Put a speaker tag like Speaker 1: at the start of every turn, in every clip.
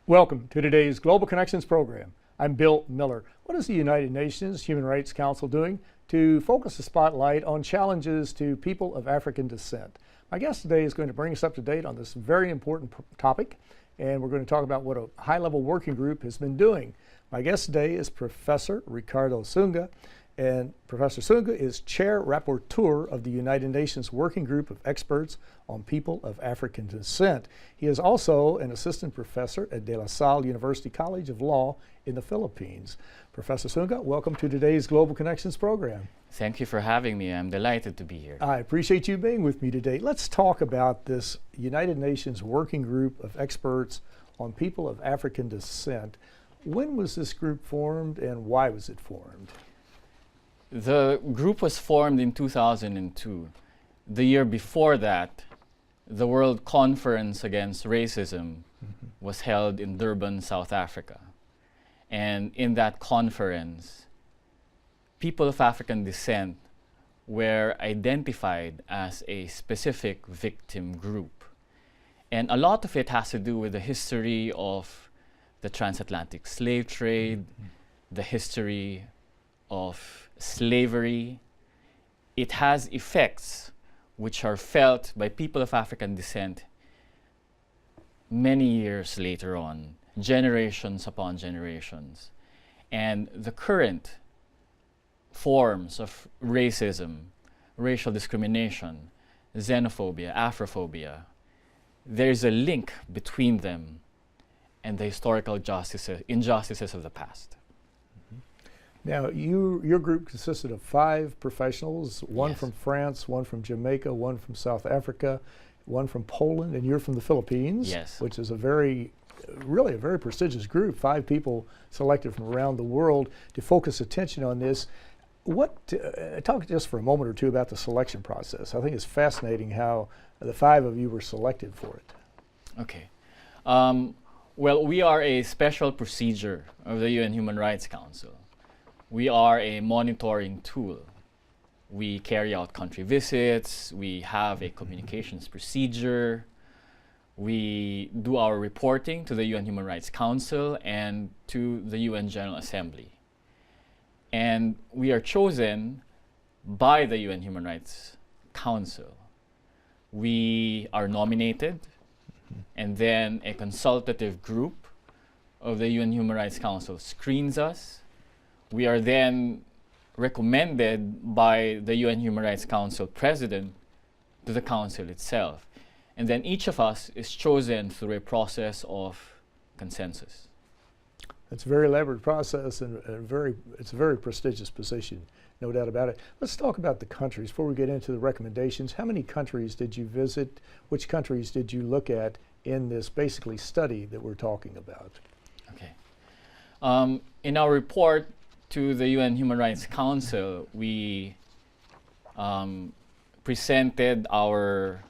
Speaker 1: Welcome to today's Global Connections program. I'm Bill Miller. What is the United Nations Human Rights Council doing to focus the spotlight on challenges to people of African descent? My guest today is going to bring us up to date on this very important topic, and we're going to talk about what a high-level working group has been doing. My guest today is Professor Ricardo Sunga, and Professor Sunga is Chair Rapporteur of the United Nations Working Group of Experts on People of African Descent. He is also an assistant professor at De La Salle University College of Law in the Philippines. Professor Sunga, welcome to today's Global Connections program.
Speaker 2: Thank you for having me. I'm delighted to be here.
Speaker 1: I appreciate you being with me today. Let's talk about this United Nations Working Group of Experts on People of African Descent. When was this group formed and why was it formed?
Speaker 2: The group was formed in 2002. The year before that, the World Conference Against Racism was held in Durban, South Africa. And in that conference, people of African descent were identified as a specific victim group. And a lot of it has to do with the history of the transatlantic slave trade, the history of slavery. It has effects which are felt by people of African descent many years later on, generations upon generations. And the current forms of racism, racial discrimination, xenophobia, Afrophobia, there's a link between them and the historical injustices of the past.
Speaker 1: Now, your group consisted of 5 professionals, one
Speaker 2: Yes.
Speaker 1: from France, one from Jamaica, one from South Africa, one from Poland, and you're from the Philippines,
Speaker 2: Yes.
Speaker 1: which is really a very prestigious group. 5 people selected from around the world to focus attention on this. Talk just for a moment or two about the selection process. I think it's fascinating how the 5 of you were selected for it.
Speaker 2: Okay. Well, we are a special procedure of the UN Human Rights Council. We are a monitoring tool. We carry out country visits, we have a communications procedure, we do our reporting to the UN Human Rights Council and to the UN General Assembly. And we are chosen by the UN Human Rights Council. We are nominated, and then a consultative group of the UN Human Rights Council screens us. We are then recommended by the UN Human Rights Council President to the Council itself. And then each of us is chosen through a process of consensus.
Speaker 1: It's a very elaborate process and it's a very prestigious position, no doubt about it. Let's talk about the countries before we get into the recommendations. How many countries did you visit? Which countries did you look at in this basically study that we're talking about?
Speaker 2: Okay. In our report to the UN Human Rights Council, we presented our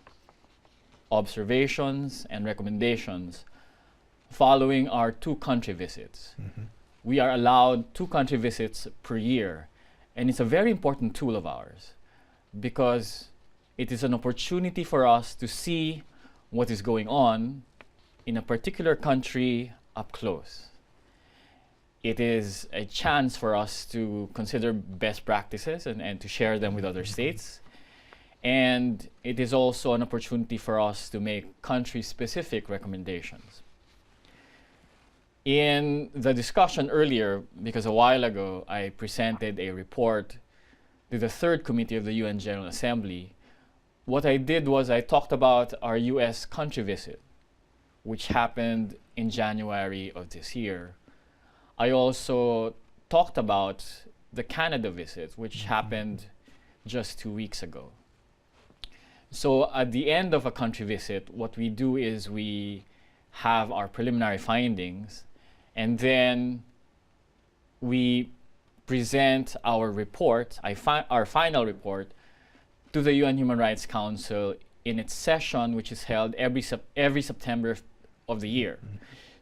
Speaker 2: observations and recommendations following our 2 country visits. We are allowed 2 country visits per year, and it's a very important tool of ours because it is an opportunity for us to see what is going on in a particular country up close. It is a chance for us to consider best practices and to share them with other states. And it is also an opportunity for us to make country-specific recommendations. In the discussion earlier, because a while ago I presented a report to the 3rd Committee of the UN General Assembly, what I did was I talked about our US country visit, which happened in January of this year. I also talked about the Canada visit, which happened just 2 weeks ago. So at the end of a country visit, what we do is we have our preliminary findings, and then we present our report, our final report, to the UN Human Rights Council in its session, which is held every September of the year.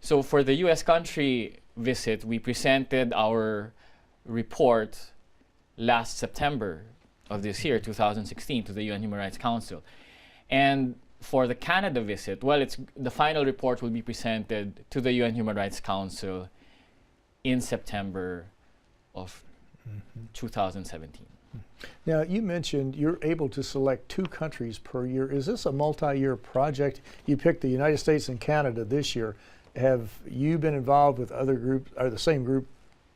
Speaker 2: So for the US country visit, we presented our report last September of this year, 2016, to the UN Human Rights Council. And for the Canada visit, well, the final report will be presented to the UN Human Rights Council in September of 2017.
Speaker 1: Now, you mentioned you're able to select 2 countries per year. Is this a multi-year project? You picked the United States and Canada this year. Have you been involved with other groups, or the same group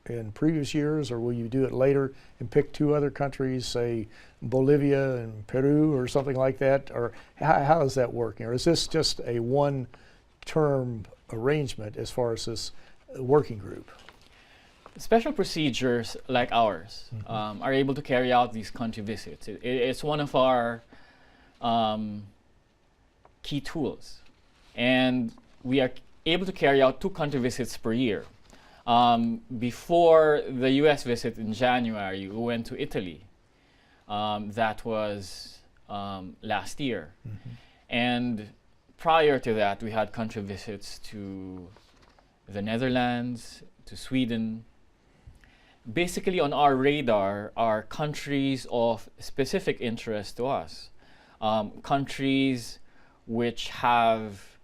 Speaker 1: in previous years, or will you do it later and pick 2 other countries, say Bolivia and Peru or something like that? Or how is that working? Or is this just a one-term arrangement as far as this working group?
Speaker 2: Special procedures like ours are able to carry out these country visits. It's one of our key tools. And we are able to carry out 2 country visits per year. Before the US visit in January, we went to Italy. That was last year. And prior to that, we had country visits to the Netherlands, to Sweden. Basically, on our radar are countries of specific interest to us. Countries which have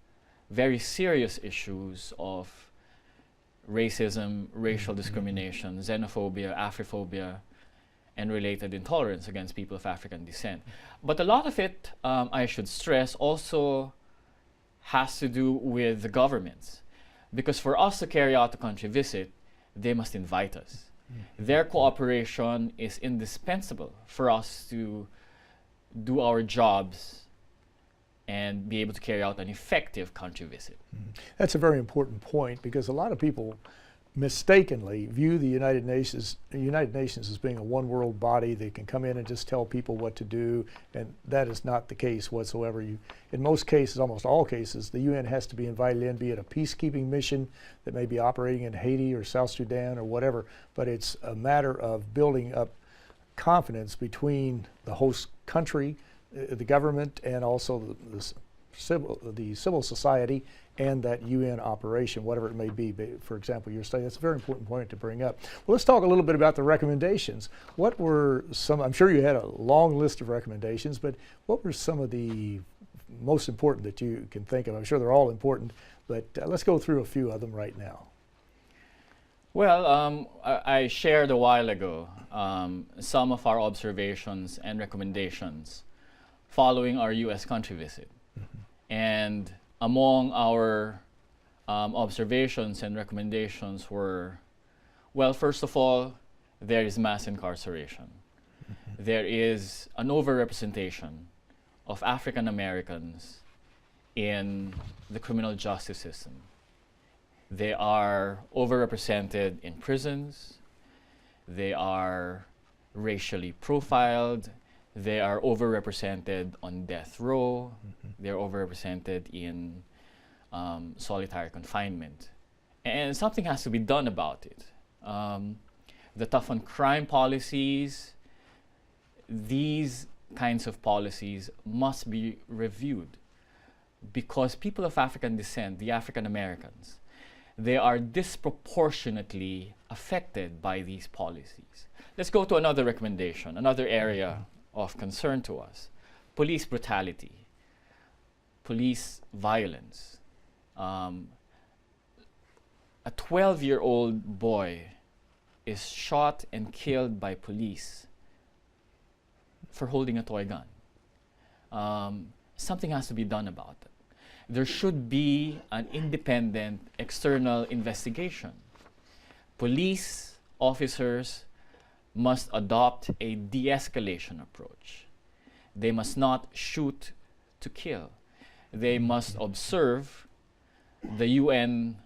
Speaker 2: very serious issues of racism, racial discrimination, xenophobia, Afrophobia, and related intolerance against people of African descent. But a lot of it, I should stress, also has to do with the governments. Because for us to carry out a country visit, they must invite us. Their cooperation is indispensable for us to do our jobs and be able to carry out an effective country visit.
Speaker 1: That's a very important point, because a lot of people mistakenly view the United Nations as being a one world body that can come in and just tell people what to do, and that is not the case whatsoever. In most cases, almost all cases, the UN has to be invited in, be it a peacekeeping mission that may be operating in Haiti or South Sudan or whatever, but it's a matter of building up confidence between the host country, the government, and also the civil society, and that UN operation, whatever it may be. For example, you're saying that's a very important point to bring up. Well, let's talk a little bit about the recommendations. What were some, I'm sure you had a long list of recommendations, but what were some of the most important that you can think of? I'm sure they're all important, but let's go through a few of them right now.
Speaker 2: Well, I shared a while ago some of our observations and recommendations following our US country visit. And among our observations and recommendations were, well, first of all, there is mass incarceration. There is an overrepresentation of African Americans in the criminal justice system. They are overrepresented in prisons. They are racially profiled. They are overrepresented on death row. They're overrepresented in solitary confinement. And something has to be done about it. The tough on crime policies, these kinds of policies must be reviewed, because people of African descent, the African Americans, they are disproportionately affected by these policies. Let's go to another recommendation, another area of concern to us: police brutality, police violence. A 12-year-old boy is shot and killed by police for holding a toy gun. Something has to be done about it. There should be an independent external investigation. Police officers must adopt a de-escalation approach. They must not shoot to kill. They must observe the UN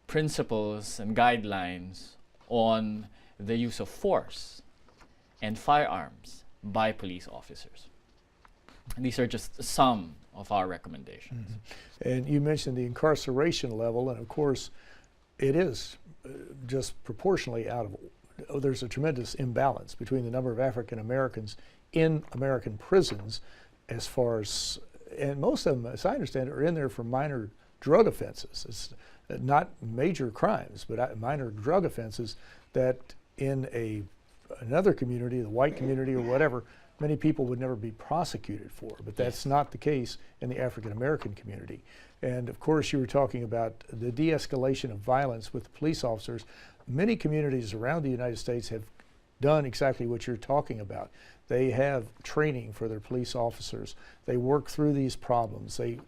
Speaker 2: principles and guidelines on the use of force and firearms by police officers. These are just some of our recommendations.
Speaker 1: And you mentioned the incarceration level, and of course, it is just proportionally out of, there's a tremendous imbalance between the number of African Americans in American prisons, as far as, and most of them, as I understand it, are in there for minor drug offenses. It's not major crimes, but minor drug offenses that in another community, the white community or whatever, many people would never be prosecuted for, but that's not the case in the African American community. And of course, you were talking about the de-escalation of violence with police officers. Many communities around the United States have done exactly what you're talking about. They have training for their police officers. They work through these problems. They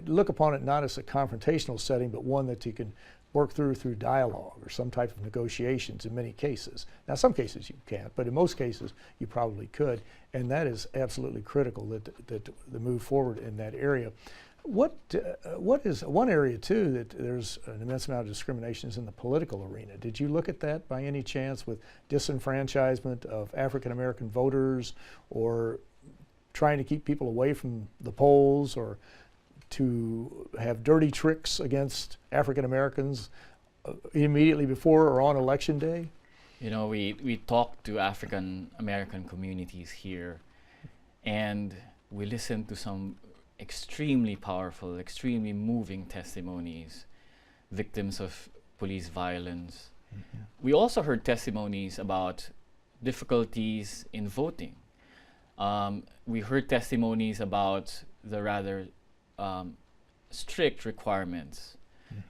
Speaker 1: look upon it not as a confrontational setting, but one that you can work through dialogue or some type of negotiations in many cases. Now, some cases you can't, but in most cases you probably could, and that is absolutely critical that the move forward in that area. What is one area too that there's an immense amount of discrimination is in the political arena? Did you look at that by any chance with disenfranchisement of African American voters, or trying to keep people away from the polls, or to have dirty tricks against African Americans immediately before or on election day?
Speaker 2: You know, we talk to African American communities here, and we listen to some extremely powerful, extremely moving testimonies, victims of police violence. Mm-hmm. We also heard testimonies about difficulties in voting. We heard testimonies about the rather strict requirements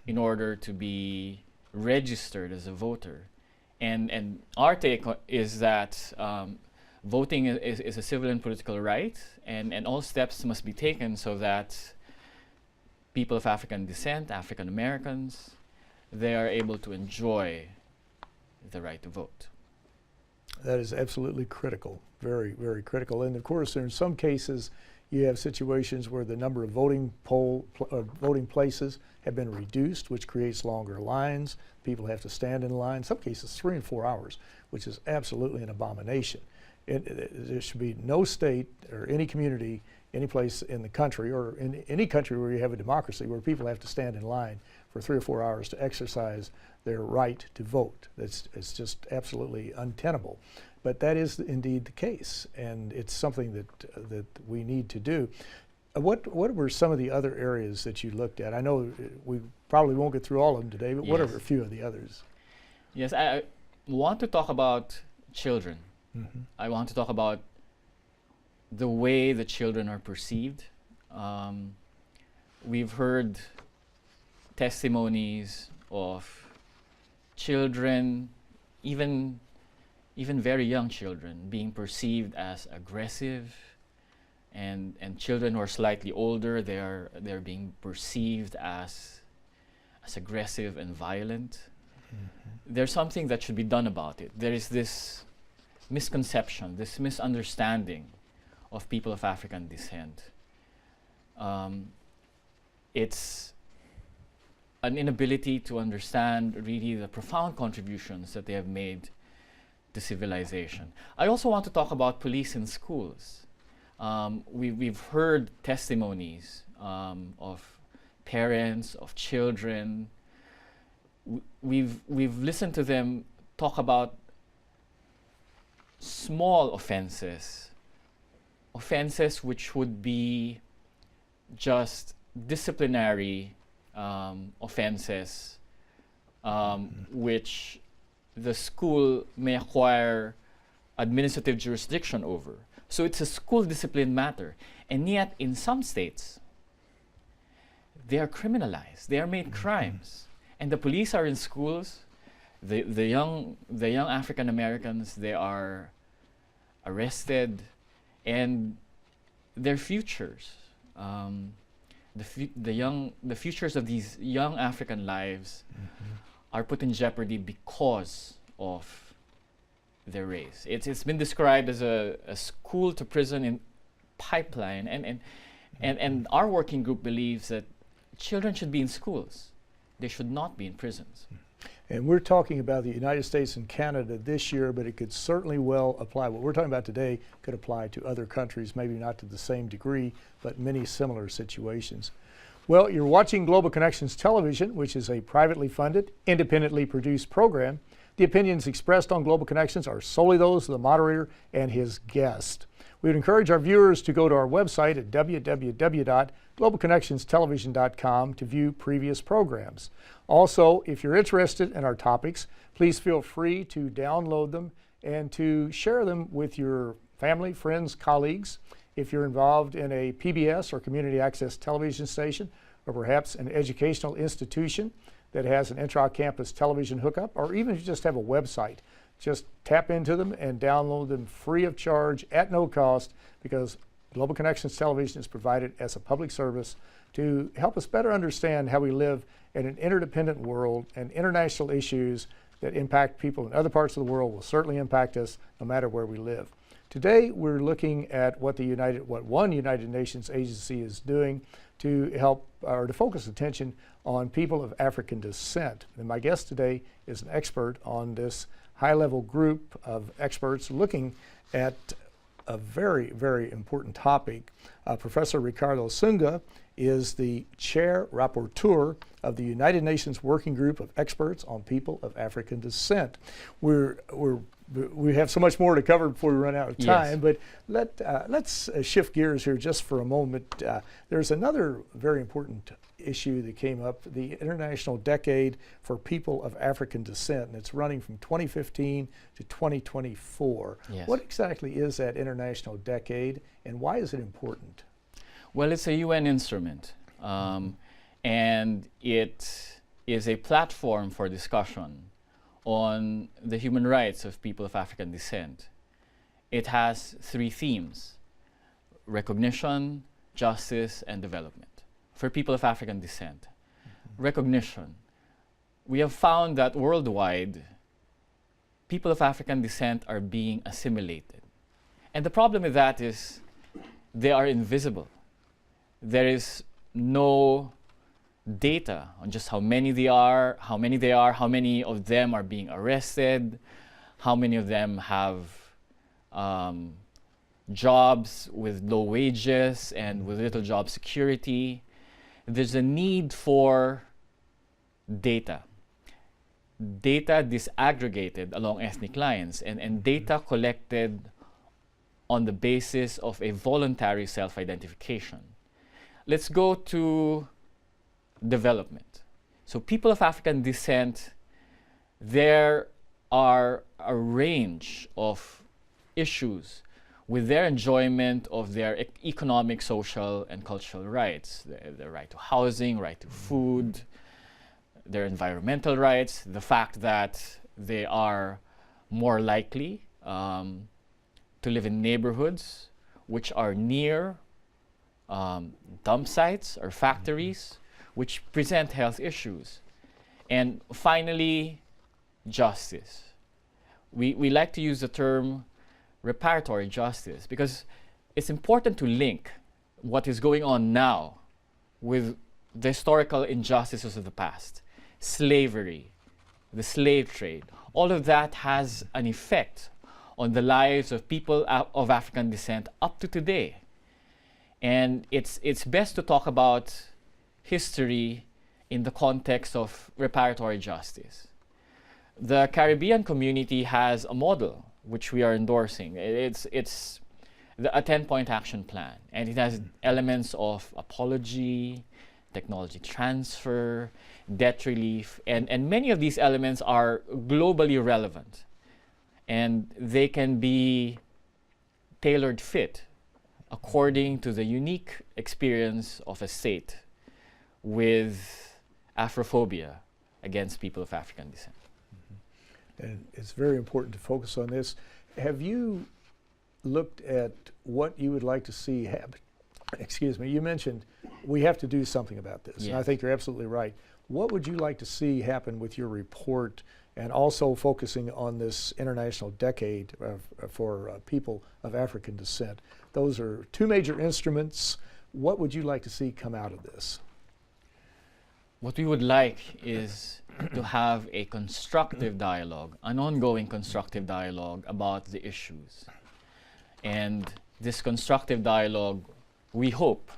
Speaker 2: in order to be registered as a voter. And our take is that voting is a civil and political right, and all steps must be taken so that people of African descent, African Americans, they are able to enjoy the right to vote.
Speaker 1: That is absolutely critical, very, very critical. And of course, in some cases, you have situations where the number of voting places have been reduced, which creates longer lines. People have to stand in line, in some cases 3 and 4 hours, which is absolutely an abomination. There should be no state or any community, any place in the country, or in any country where you have a democracy, where people have to stand in line for 3 or 4 hours to exercise their right to vote. It's just absolutely untenable. But that is indeed the case, and it's something that we need to do. What were some of the other areas that you looked at? I know we probably won't get through all of them today, but what are a few of the others?
Speaker 2: Yes, I want to talk about children.
Speaker 1: Mm-hmm.
Speaker 2: I want to talk about the way the children are perceived. We've heard testimonies of children, even very young children, being perceived as aggressive, and children who are slightly older, they're being perceived as aggressive and violent. Mm-hmm. There's something that should be done about it. There is this misconception, this misunderstanding of people of African descent. It's an inability to understand really the profound contributions that they have made to civilization. I also want to talk about police in schools. We've heard testimonies of parents, of children. We've listened to them talk about small offenses which would be just disciplinary offenses, which the school may acquire administrative jurisdiction over. So it's a school discipline matter. And yet, in some states, they are criminalized. They are made crimes. And the police are in schools. The young African Americans, they are arrested, and their futures, the futures of these young African lives are put in jeopardy because of their race. It's been described as a school to prison in pipeline, and our working group believes that children should be in schools. They should not be in prisons.
Speaker 1: And we're talking about the United States and Canada this year, but it could certainly well apply. What we're talking about today could apply to other countries, maybe not to the same degree, but many similar situations. Well, you're watching Global Connections Television, which is a privately funded, independently produced program. The opinions expressed on Global Connections are solely those of the moderator and his guest. We would encourage our viewers to go to our website at www.globalconnectionstelevision.com to view previous programs. Also, if you're interested in our topics, please feel free to download them and to share them with your family, friends, colleagues. If you're involved in a PBS or community access television station, or perhaps an educational institution that has an intra-campus television hookup, or even if you just have a website, just tap into them and download them free of charge at no cost, because Global Connections Television is provided as a public service to help us better understand how we live in an interdependent world, and international issues that impact people in other parts of the world will certainly impact us no matter where we live. Today we're looking at what one United Nations agency is doing to help or to focus attention on people of African descent. And my guest today is an expert on this high-level group of experts looking at a very, very important topic. Professor Ricardo Sunga is the Chair Rapporteur of the United Nations Working Group of Experts on People of African Descent. We have so much more to cover before we run out of time,
Speaker 2: Yes.
Speaker 1: but let's shift gears here just for a moment. There's another very important issue that came up, the International Decade for People of African Descent, and it's running from 2015 to 2024.
Speaker 2: Yes.
Speaker 1: What exactly is that International Decade, and why is it important?
Speaker 2: Well, it's a UN instrument, and it is a platform for discussion on the human rights of people of African descent. It has 3 themes: recognition, justice, and development. For people of African descent, recognition. We have found that worldwide, people of African descent are being assimilated. And the problem with that is they are invisible. There is no data on just how many how many of them are being arrested, how many of them have jobs with low wages and with little job security. There's a need for data disaggregated along ethnic lines, and data collected on the basis of a voluntary self-identification. Let's go to development. So people of African descent, there are a range of issues with their enjoyment of their economic, social, and cultural rights. The right to housing, right to food, their environmental rights, the fact that they are more likely to live in neighborhoods which are near dump sites or factories, which present health issues. And finally, justice. We like to use the term reparatory justice because it's important to link what is going on now with the historical injustices of the past. Slavery, the slave trade, all of that has an effect on the lives of people of African descent up to today. And it's best to talk about history in the context of reparatory justice. The Caribbean community has a model which we are endorsing. It's a 10-point action plan, and it has elements of apology, technology transfer, debt relief, and many of these elements are globally relevant, and they can be tailored fit according to the unique experience of a state with Afrophobia against people of African descent.
Speaker 1: And it's very important to focus on this. Have you looked at what you would like to see happen? Excuse me, you mentioned we have to do something about this.
Speaker 2: Yes.
Speaker 1: And I think you're absolutely right. What would you like to see happen with your report, and also focusing on this International Decade for people of African descent? Those are 2 major instruments. What would you like to see come out of this?
Speaker 2: What we would like is to have a constructive dialogue, an ongoing constructive dialogue about the issues. And this constructive dialogue, we hope,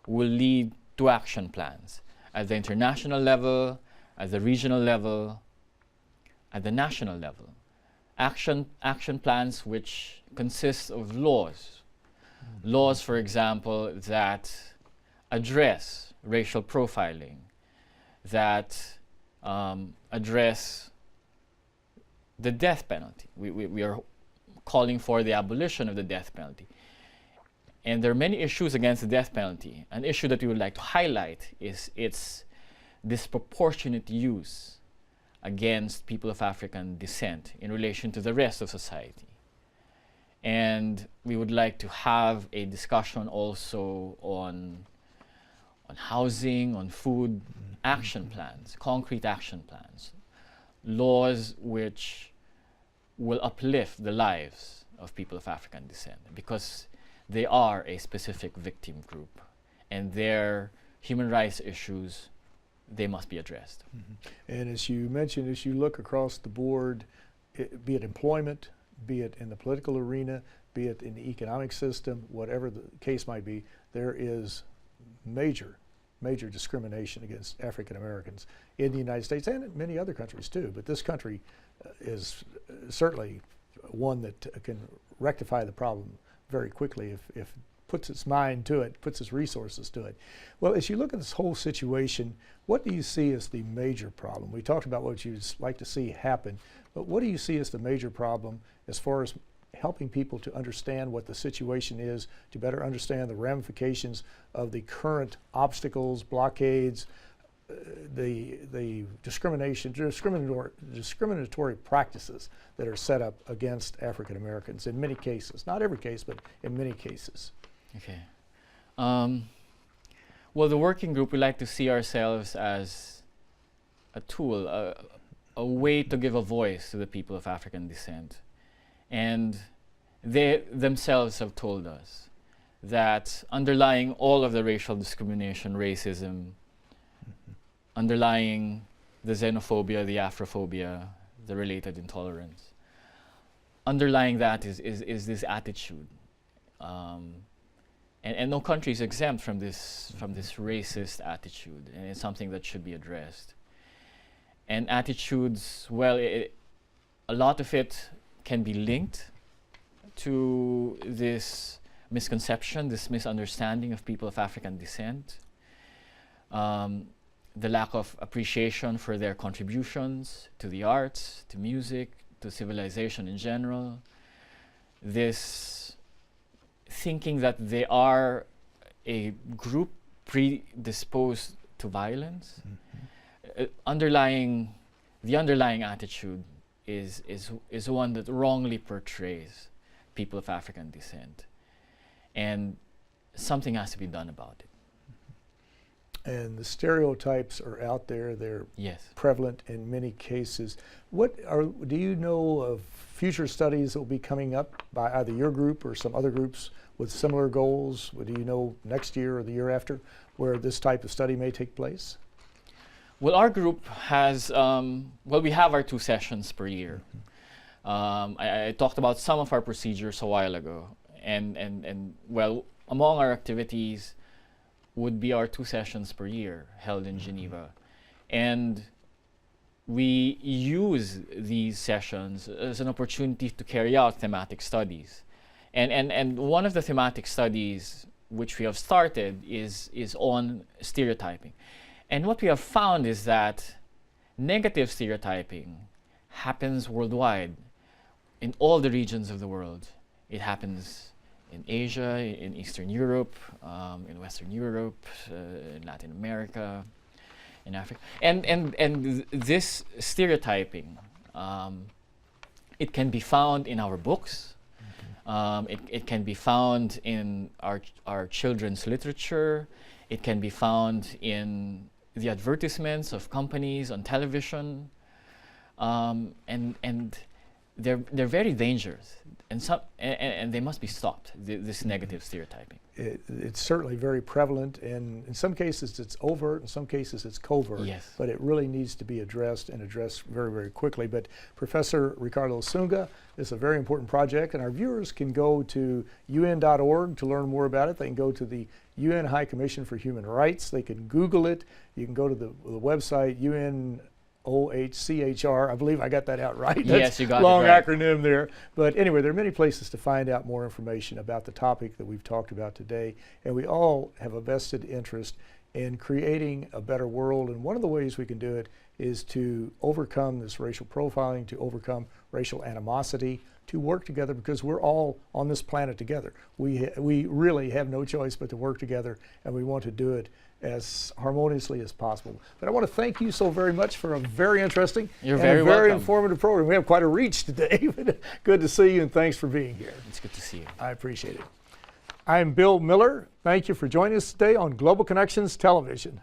Speaker 2: will lead to action plans at the international level, at the regional level, at the national level. Action plans which consist of laws. Laws, for example, that address racial profiling, that address the death penalty. We are calling for the abolition of the death penalty. And there are many issues against the death penalty. An issue that we would like to highlight is its disproportionate use against people of African descent in relation to the rest of society. And we would like to have a discussion also on housing, on food, action plans, concrete action plans, laws which will uplift the lives of people of African descent, because they are a specific victim group, and their human rights issues, they must be addressed.
Speaker 1: And as you mentioned, as you look across the board, be it employment, be it in the political arena, be it in the economic system, whatever the case might be, there is major discrimination against African Americans in the United States and in many other countries too. But this country is certainly one that can rectify the problem very quickly if it puts its mind to it, puts its resources to it. Well, as you look at this whole situation, what do you see as the major problem? We talked about what you'd like to see happen, but what do you see as the major problem as far as helping people to understand what the situation is, to better understand the ramifications of the current obstacles, blockades, the discriminatory practices that are set up against African Americans in many cases, not every case, but in many cases?
Speaker 2: Okay. Well, the working group, we like to see ourselves as a tool, a way to give a voice to the people of African descent. And they themselves have told us that underlying all of the racial discrimination, racism, underlying the xenophobia, the Afrophobia, the related intolerance, underlying that is this attitude. And no country is exempt from this racist attitude, and it's something that should be addressed. And attitudes, well, a lot of it can be linked to this misconception, this misunderstanding of people of African descent, the lack of appreciation for their contributions to the arts, to music, to civilization in general, this thinking that they are a group predisposed to violence. The underlying attitude is one that wrongly portrays people of African descent, and something has to be done about it.
Speaker 1: And the stereotypes are out there, they're prevalent in many cases. Do you know of future studies that will be coming up by either your group or some other groups with similar goals? Do you know next year or the year after where this type of study may take place?
Speaker 2: Well, our group has, we have our 2 sessions per year. I talked about some of our procedures a while ago, and well, among our activities would be our 2 sessions per year held in Geneva. And we use these sessions as an opportunity to carry out thematic studies. And one of the thematic studies which we have started is on stereotyping. And what we have found is that negative stereotyping happens worldwide, in all the regions of the world. It happens in Asia, in Eastern Europe, in Western Europe, in Latin America, in Africa. And this stereotyping, it can be found in our books. It can be found in our children's literature. It can be found in the advertisements of companies on television, and they're very dangerous, and they must be stopped. This negative stereotyping.
Speaker 1: It's certainly very prevalent, and in some cases it's overt, in some cases it's covert.
Speaker 2: Yes. But
Speaker 1: it really needs to be addressed, and addressed very, very quickly. But Professor Ricardo Sunga, is a very important project, and our viewers can go to UN.org to learn more about it. They can go to the UN High Commission for Human Rights. They can Google it. You can go to the website UNOHCHR. I believe I got that out right.
Speaker 2: Yes, you got it right.
Speaker 1: Long acronym there. But anyway, there are many places to find out more information about the topic that we've talked about today. And we all have a vested interest in creating a better world. And one of the ways we can do it is to overcome this racial profiling, to overcome racial animosity, to work together because we're all on this planet together. We really have no choice but to work together, and we want to do it as harmoniously as possible. But I want to thank you so very much for a very interesting
Speaker 2: You're
Speaker 1: and
Speaker 2: very
Speaker 1: a very
Speaker 2: welcome.
Speaker 1: informative program. We have quite a reach today. But good to see you, and thanks for being here.
Speaker 2: It's good to see you.
Speaker 1: I appreciate it. I'm Bill Miller. Thank you for joining us today on Global Connections Television.